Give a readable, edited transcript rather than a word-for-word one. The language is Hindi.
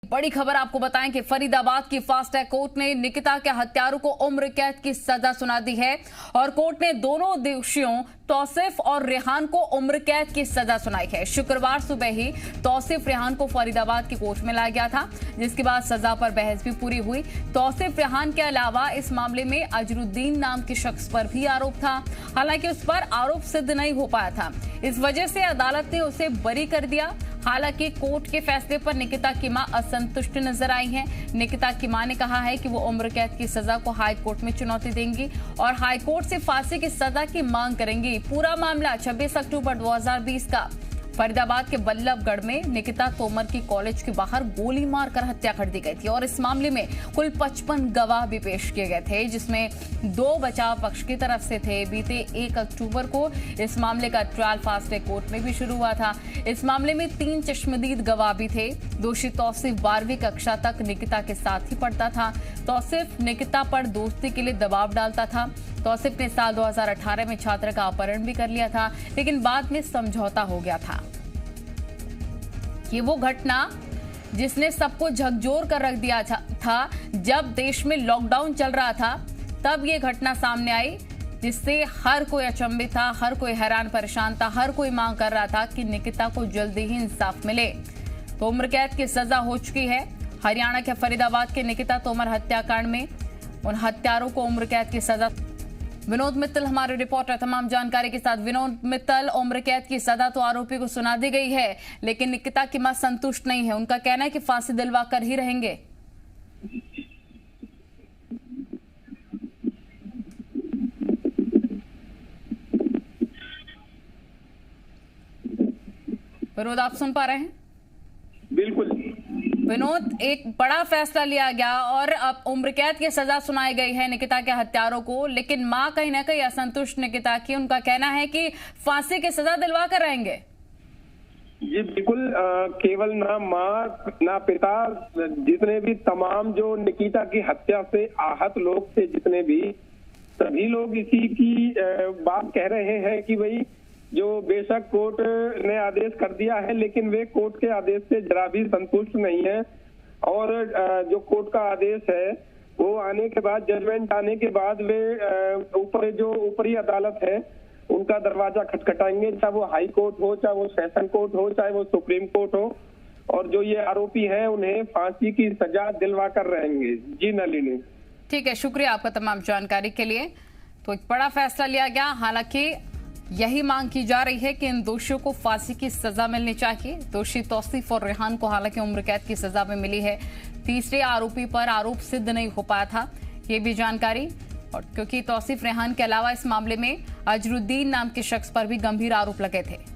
बड़ी खबर आपको बताएं कि फरीदाबाद की फास्ट ट्रैक कोर्ट ने निकिता के हत्यारों को उम्र कैद की सजा सुना दी है और कोर्ट ने दोनों दोषियों तौसीफ और रेहान को उम्र कैद की सजा सुनाई है। शुक्रवार सुबह ही तौसीफ रेहान को फरीदाबाद की कोर्ट में लाया गया था, जिसके बाद सजा पर बहस भी पूरी हुई। तौसीफ रेहान के अलावा इस मामले में अजरुद्दीन नाम के शख्स पर भी आरोप था, हालांकि उस पर आरोप सिद्ध नहीं हो पाया था। इस वजह से अदालत ने उसे बरी कर दिया। हालांकि कोर्ट के फैसले पर निकिता की मां असंतुष्ट नजर आई हैं। निकिता की मां ने कहा है कि वो उम्र कैद की सजा को हाई कोर्ट में चुनौती देंगी और हाई कोर्ट से फांसी की सजा की मांग करेंगी। पूरा मामला 26 अक्टूबर 2020 का फरीदाबाद के बल्लभगढ़ में निकिता तोमर की कॉलेज के बाहर गोली मारकर हत्या कर दी गई थी और इस मामले में कुल 55 गवाह भी पेश किए गए थे, जिसमें 2 बचाव पक्ष की तरफ से थे। बीते 1 अक्टूबर को इस मामले का ट्रायल फास्ट ट्रैक कोर्ट में भी शुरू हुआ था। इस मामले में 3 चश्मदीद गवाह भी थे। दोषी तौसीफ 12वीं कक्षा तक निकिता के साथ ही पढ़ता था। तौसीफ निकिता पर दोस्ती के लिए दबाव डालता था। तौसीफ ने साल 2018 में छात्र का अपहरण भी कर लिया था, लेकिन बाद में समझौता हो गया था। ये वो घटना जिसने सबको झकझोर कर रख दिया था। जब देश में लॉकडाउन चल रहा था तब ये घटना सामने आई, जिससे हर कोई अचंभित था, हर कोई हैरान परेशान था, हर कोई मांग कर रहा था कि निकिता को जल्दी ही इंसाफ मिले। तो उम्र कैद की सजा हो चुकी है। हरियाणा के फरीदाबाद के निकिता तोमर हत्याकांड में उन हत्यारों को उम्र कैद की सजा। विनोद मित्तल हमारे रिपोर्टर तमाम जानकारी के साथ। विनोद मित्तल, उम्र कैद की सजा तो आरोपी को सुना दी गई है, लेकिन निकिता की मां संतुष्ट नहीं है। उनका कहना है कि फांसी दिलवा कर ही रहेंगे। विनोद, आप सुन पा रहे हैं? बिल्कुल विनोद, एक बड़ा फैसला लिया गया और अब उम्र कैद की सजा सुनाई गई है निकिता के हत्यारों को, लेकिन मां कहीं ना कहीं असंतुष्ट निकिता की। उनका कहना है कि फांसी की सजा दिलवा कर रहेंगे। ये बिल्कुल केवल ना माँ ना पिता, जितने भी तमाम जो निकिता की हत्या से आहत लोग थे, जितने भी सभी लोग इसी की बात कह रहे हैं कि भाई जो बेशक कोर्ट ने आदेश कर दिया है, लेकिन वे कोर्ट के आदेश से जरा भी संतुष्ट नहीं है। और जो कोर्ट का आदेश है वो आने के बाद, जजमेंट आने के बाद वे ऊपरी अदालत है उनका दरवाजा खटखटाएंगे, चाहे वो हाई कोर्ट हो, चाहे वो सेशन कोर्ट हो, चाहे वो सुप्रीम कोर्ट हो। और जो ये आरोपी हैं उन्हें फांसी की सजा दिलवा कर रहेंगे। जी नलिनी। ठीक है, शुक्रिया आपका तमाम जानकारी के लिए। तो एक बड़ा फैसला लिया गया। हालांकि यही मांग की जा रही है कि इन दोषियों को फांसी की सजा मिलनी चाहिए। दोषी तौसीफ और रेहान को हालांकि उम्र कैद की सजा में मिली है। तीसरे आरोपी पर आरोप सिद्ध नहीं हो पाया था, ये भी जानकारी। और क्योंकि तौसीफ रेहान के अलावा इस मामले में अजरुद्दीन नाम के शख्स पर भी गंभीर आरोप लगे थे।